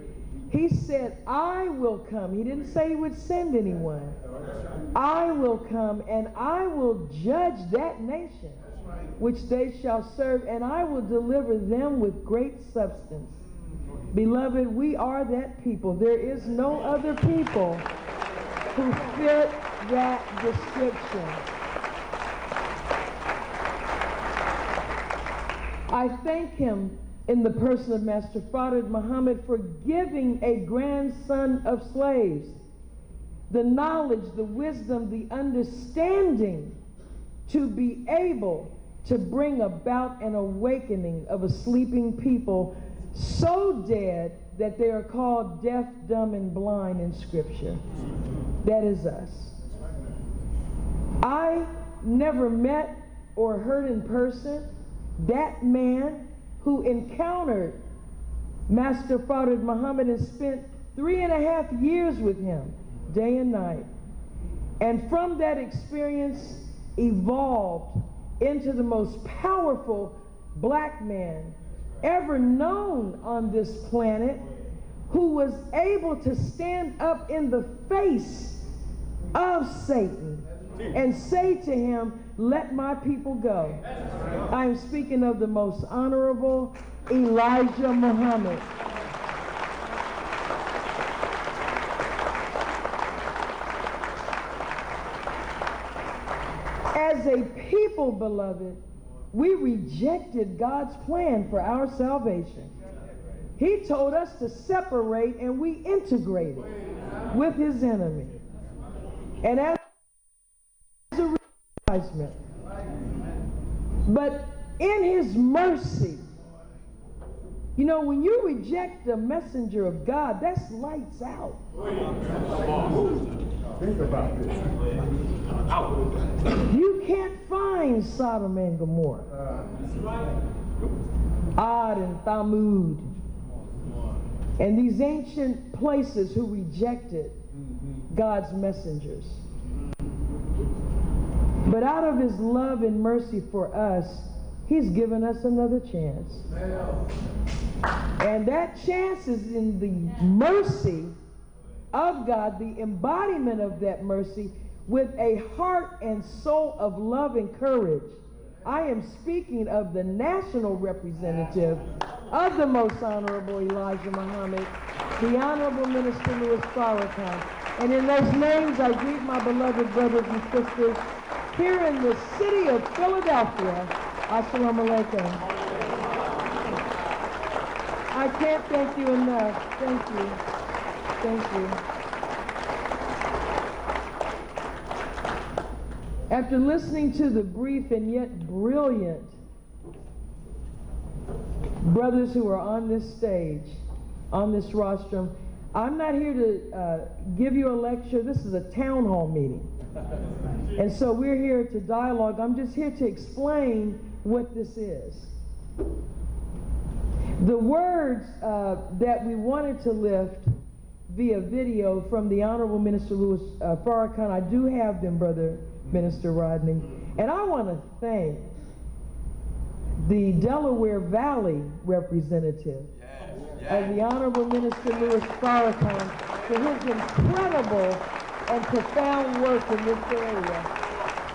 he said, I will come. He didn't say he would send anyone. I will come and I will judge that nation which they shall serve, and I will deliver them with great substance. Beloved, we are that people. There is no other people who fit that description. I thank him in the person of Master Fard Muhammad for giving a grandson of slaves the knowledge, the wisdom, the understanding to be able to bring about an awakening of a sleeping people so dead that they are called deaf, dumb, and blind in Scripture. That is us. I never met or heard in person that man who encountered Master Fard Muhammad and spent 3.5 years with him, day and night. And from that experience evolved into the most powerful black man ever known on this planet, who was able to stand up in the face of Satan and say to him, let my people go. I am speaking of the most honorable Elijah Muhammad. As a people, beloved, we rejected God's plan for our salvation. He told us to separate, and we integrated with his enemy. And as a replacement, but in his mercy, you know, when you reject the messenger of God, that's lights out. Think about this. You can't find Sodom and Gomorrah, Ad and Thamud, and these ancient places who rejected God's messengers. But out of his love and mercy for us, he's given us another chance. And that chance is in the mercy of God, the embodiment of that mercy, with a heart and soul of love and courage. I am speaking of the national representative of the most honorable Elijah Muhammad, the Honorable Minister Louis Farrakhan. And in those names, I greet my beloved brothers and sisters here in the city of Philadelphia. Assalamu alaikum. I can't thank you enough. Thank you. Thank you. After listening to the brief and yet brilliant brothers who are on this stage, on this rostrum, I'm not here to give you a lecture. This is a town hall meeting. And so we're here to dialogue. I'm just here to explain what this is. The words that we wanted to lift via video from the Honorable Minister Louis Farrakhan, I do have them, Brother Minister Rodney. And I want to thank the Delaware Valley representative of the Honorable Minister Louis Farrakhan for his incredible and profound work in this area,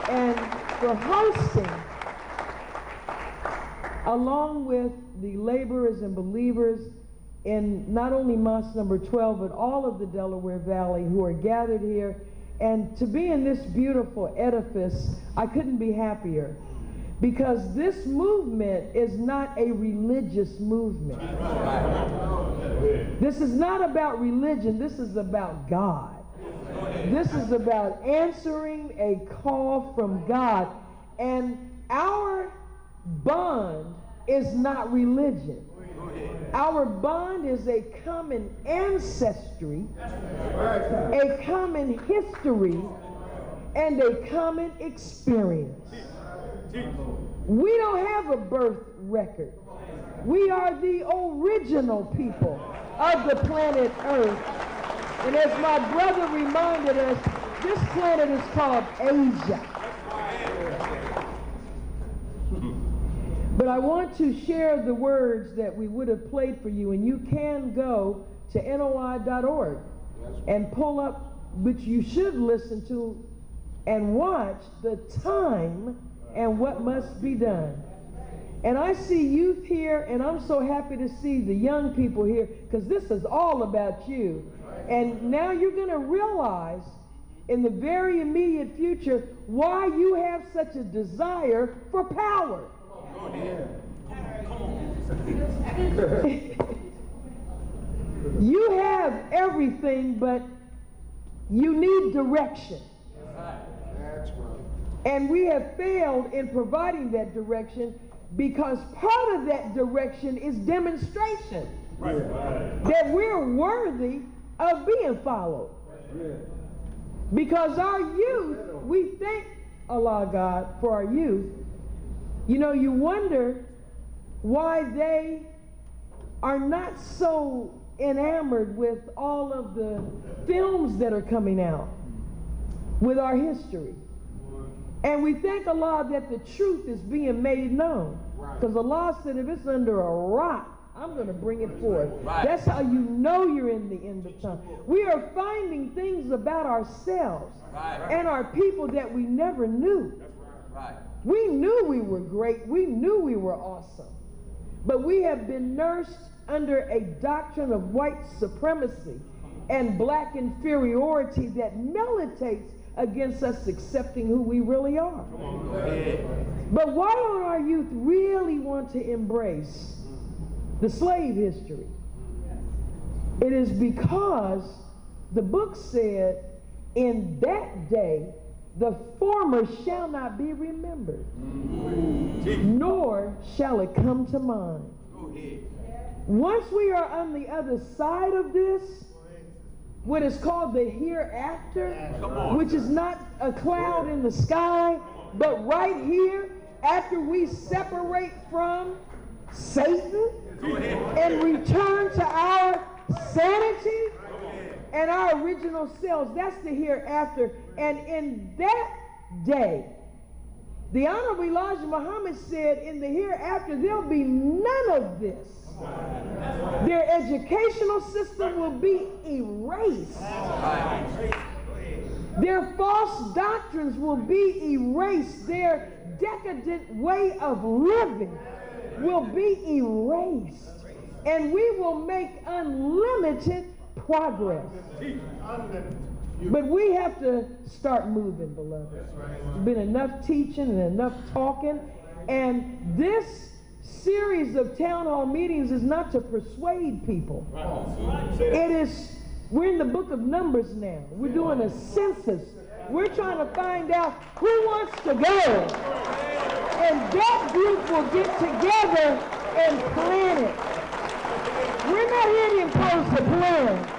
and for hosting, along with the laborers and believers in not only Mosque number 12, but all of the Delaware Valley who are gathered here. And to be in this beautiful edifice, I couldn't be happier, because this movement is not a religious movement. This is not about religion, this is about God. This is about answering a call from God. And our bond is not religion. Our bond is a common ancestry, a common history, and a common experience. We don't have a birth record. We are the original people of the planet Earth. And as my brother reminded us, this planet is called Asia. But I want to share the words that we would have played for you, and you can go to NOI.org and pull up, which you should listen to and watch, the time and what must be done. And I see youth here, and I'm so happy to see the young people here, because this is all about you. And now you're going to realize in the very immediate future why you have such a desire for power. You have everything, but you need direction. And we have failed in providing that direction, because part of that direction is demonstration that we're worthy of being followed. Because our youth, we thank Allah God for our youth. You know, you wonder why they are not so enamored with all of the films that are coming out with our history. And we thank Allah that the truth is being made known. Because Allah said, if it's under a rock, I'm going to bring it forth. That's how you know you're in the end of time. We are finding things about ourselves and our people that we never knew. We knew we were great. We knew we were awesome. But we have been nursed under a doctrine of white supremacy and black inferiority that militates against us accepting who we really are. But why don't our youth really want to embrace the slave history? It is because the book said, in that day, the former shall not be remembered, nor shall it come to mind. Once we are on the other side of this, what is called the hereafter, which is not a cloud in the sky, but right here, after we separate from Satan and return to our sanity and our original selves, that's the hereafter. And in that day, the Honorable Elijah Muhammad said, in the hereafter, there'll be none of this. Their educational system will be erased. Their false doctrines will be erased. Their decadent way of living will be erased. And we will make unlimited progress. But we have to start moving, beloved. There's been enough teaching and enough talking. And this series of town hall meetings is not to persuade people. It is, we're in the book of Numbers now. We're doing a census. We're trying to find out who wants to go. And that group will get together and plan it. We're not here to impose the plan.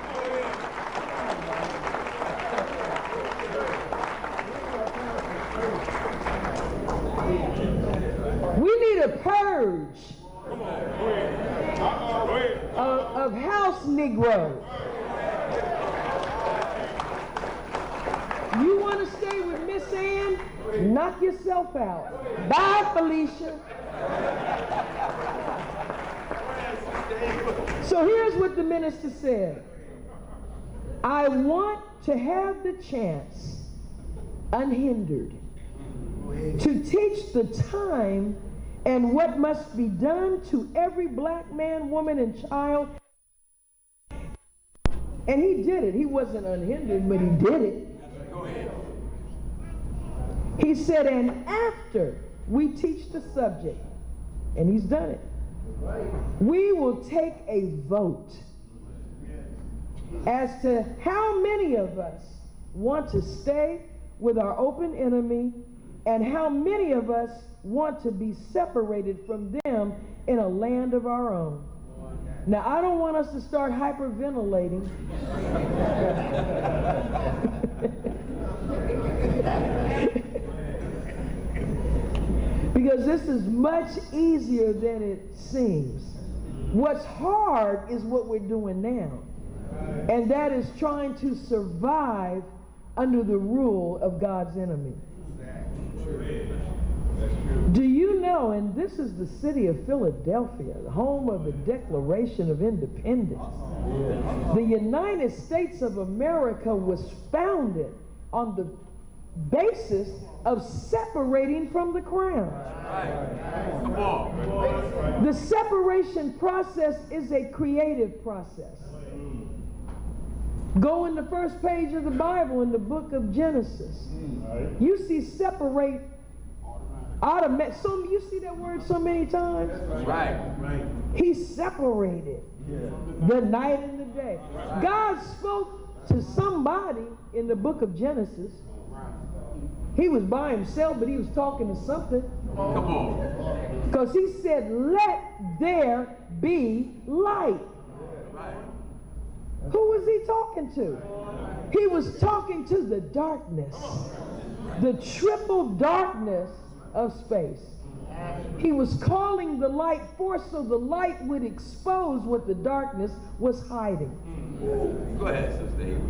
We need a purge of house Negroes. You want to stay with Miss Ann? Knock yourself out. Bye, Felicia. So here's what the minister said. I want to have the chance, unhindered, to teach the time and what must be done to every black man, woman, and child And he did it. He wasn't unhindered, but he did it. Go ahead. He said, and after we teach the subject, and he's done it, we will take a vote as to how many of us want to stay with our open enemy and how many of us want to be separated from them in a land of our own. Now, I don't want us to start hyperventilating. Because this is much easier than it seems. What's hard is what we're doing now. And that is trying to survive under the rule of God's enemy. Do you know, and this is the city of Philadelphia, the home of the Declaration of Independence. The United States of America was founded on the basis of separating from the crown. Come on. The separation process is a creative process. Go in the first page of the Bible in the book of Genesis. You see separate automatic. So you see that word so many times. Right. He separated the night and the day. God spoke to somebody in the book of Genesis. He was by himself, but he was talking to something. Come on. Because he said, let there be light. Who was he talking to? He was talking to the darkness. The triple darkness of space. He was calling the light forth so the light would expose what the darkness was hiding. Go ahead, Sister Ava.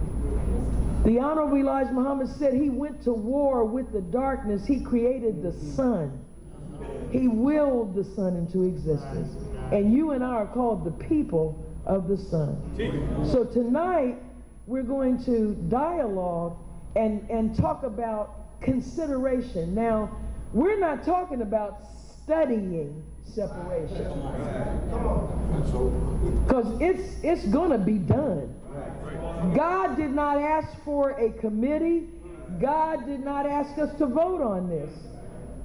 The Honorable Elijah Muhammad said he went to war with the darkness. He created the sun. He willed the sun into existence. And you and I are called the people of the sun. So tonight we're going to dialogue and talk about consideration. Now, we're not talking about studying separation, because it's going to be done. God did not ask for a committee. God did not ask us to vote on this.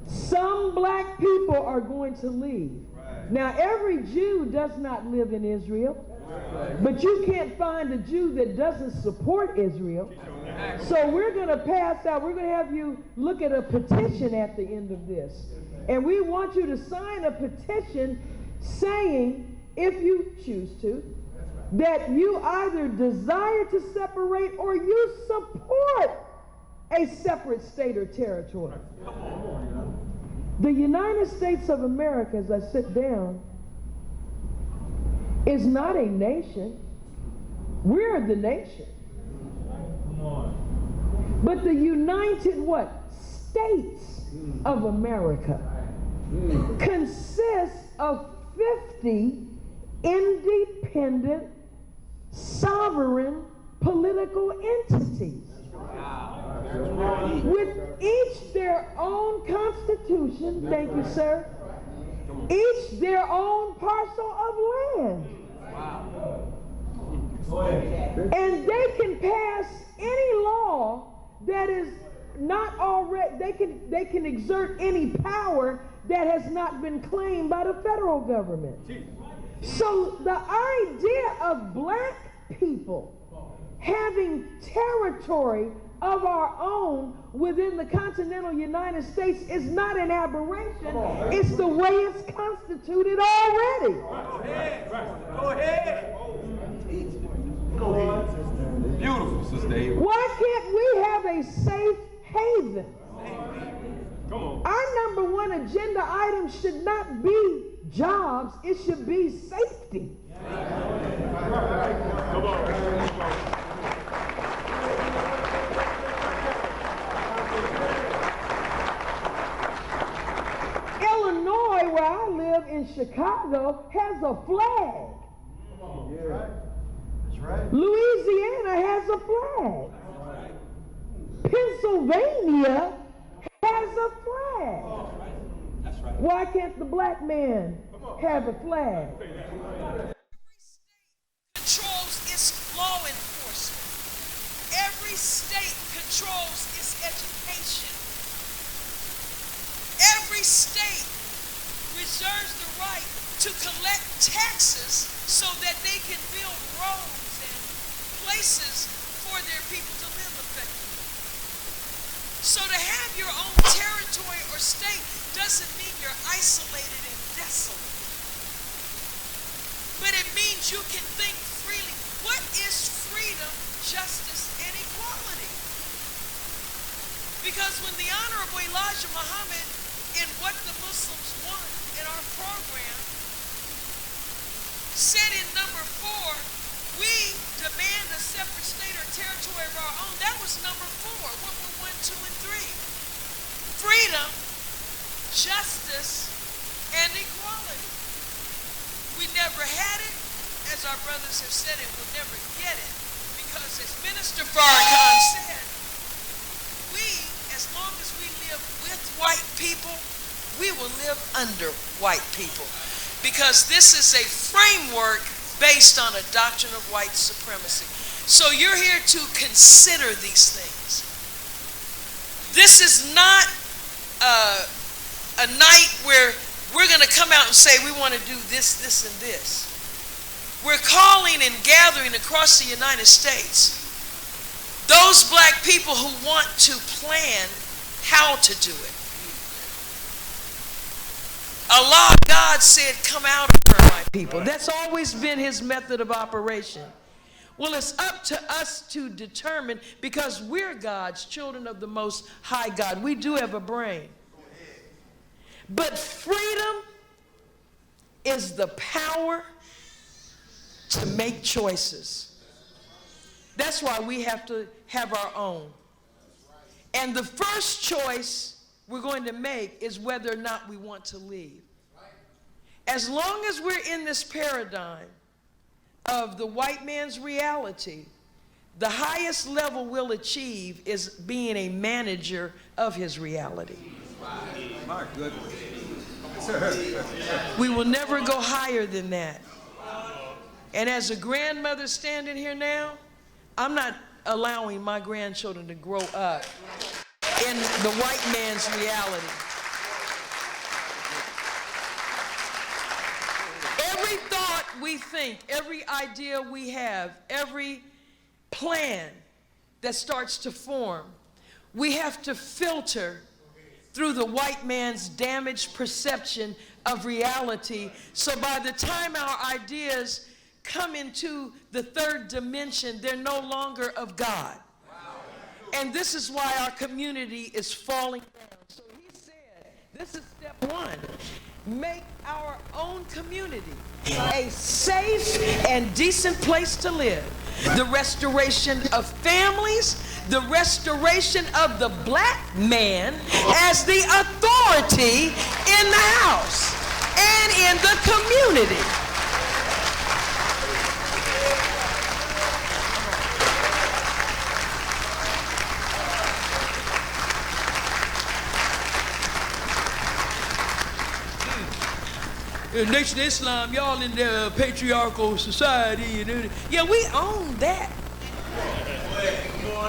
Some black people are going to leave. Now, every Jew does not live in Israel, but you can't find a Jew that doesn't support Israel. So we're going to pass out, we're going to have you look at a petition at the end of this. And we want you to sign a petition saying, if you choose to, that you either desire to separate or you support a separate state or territory. The United States of America, as I sit down, is not a nation. We're the nation. But the United what? States of America consists of 50 independent, sovereign political entities. With each their own constitution, thank you, sir, each their own parcel of land. And they can pass any law that is not already, they can exert any power that has not been claimed by the federal government. So the idea of black people having territory of our own within the continental United States is not an aberration. It's the way it's constituted already. Go ahead. Go ahead. Go ahead. Beautiful, Sister Ava. Why can't we have a safe haven? Our number one agenda item should not be jobs, it should be safety. Come on. Illinois, where I live in Chicago, has a flag. That's right. Louisiana has a flag. Pennsylvania has a flag. That's right. Why can't the black man have a flag? Every state controls its law enforcement. controls is education. Every state reserves the right to collect taxes so that they can build roads and places for their people to live effectively. So to have your own territory or state doesn't mean you're isolated and desolate. But it means you can think freely. What is freedom, justice, and equality? Because when the Honorable Elijah Muhammad, in What the Muslims Want in our program, said in number 4, we demand a separate state or territory of our own. That was number 4. What were 1, 2, and 3? Freedom, justice, and equality. We never had it, as our brothers have said, and we'll never get it, because as Minister Farrakhan said, we, as long as we live with white people, we will live under white people, because this is a framework based on a doctrine of white supremacy. So you're here to consider these things. This is not a night where we're going to come out and say we want to do this, this, and this. We're calling and gathering across the United States those black people who want to plan how to do it. Allah, God said, come out of her, my people. That's always been his method of operation. Well, it's up to us to determine, because we're God's children of the Most High God. We do have a brain. But freedom is the power to make choices. That's why we have to have our own. And the first choice we're going to make is whether or not we want to leave. As long as we're in this paradigm of the white man's reality, the highest level we'll achieve is being a manager of his reality. My goodness. We will never go higher than that. And as a grandmother standing here now, I'm not allowing my grandchildren to grow up in the white man's reality. Every thought we think, every idea we have, every plan that starts to form, we have to filter through the white man's damaged perception of reality. So by the time our ideas come into the third dimension, they're no longer of God. And this is why our community is falling down. So he said, this is step 1. Make our own community a safe and decent place to live. The restoration of families, the restoration of the black man as the authority in the house and in the community. Nation of Islam, y'all in the patriarchal society. Yeah, we own that.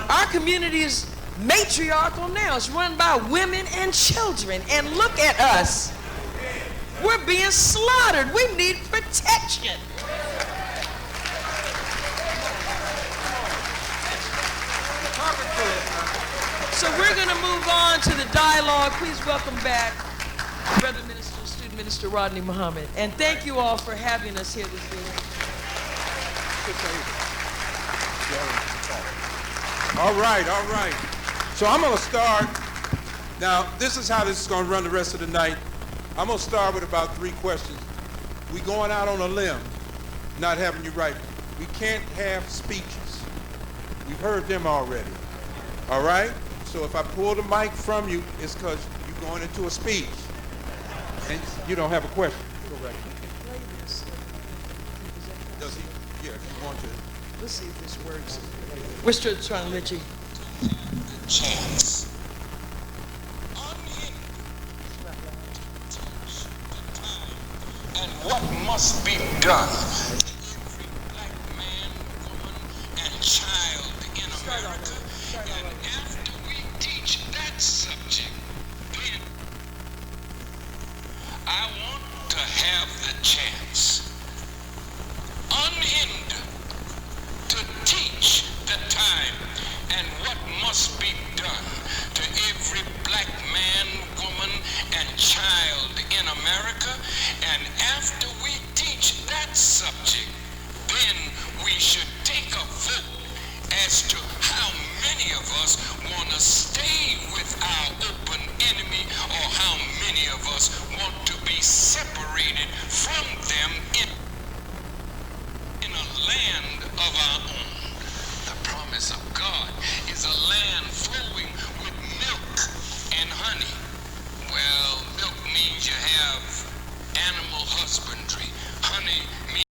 Our community is matriarchal now. It's run by women and children. And look at us. We're being slaughtered. We need protection. So we're going to move on to the dialogue. Please welcome back Brother Minister, Student Minister Rodney Muhammad. And thank you all for having us here this evening. All right. So I'm going to start. Now, this is how this is going to run the rest of the night. I'm going to start with about 3 questions. We going out on a limb, not having you write. We can't have speeches. We've heard them already. All right? So if I pull the mic from you, it's because you're going into a speech. And you don't have a question. Correct. Does he? Yeah, if you want to. Let's see if this works. We're still trying to let you. Chance. And what must be done? Every black man, woman, and child in America and us want to be separated from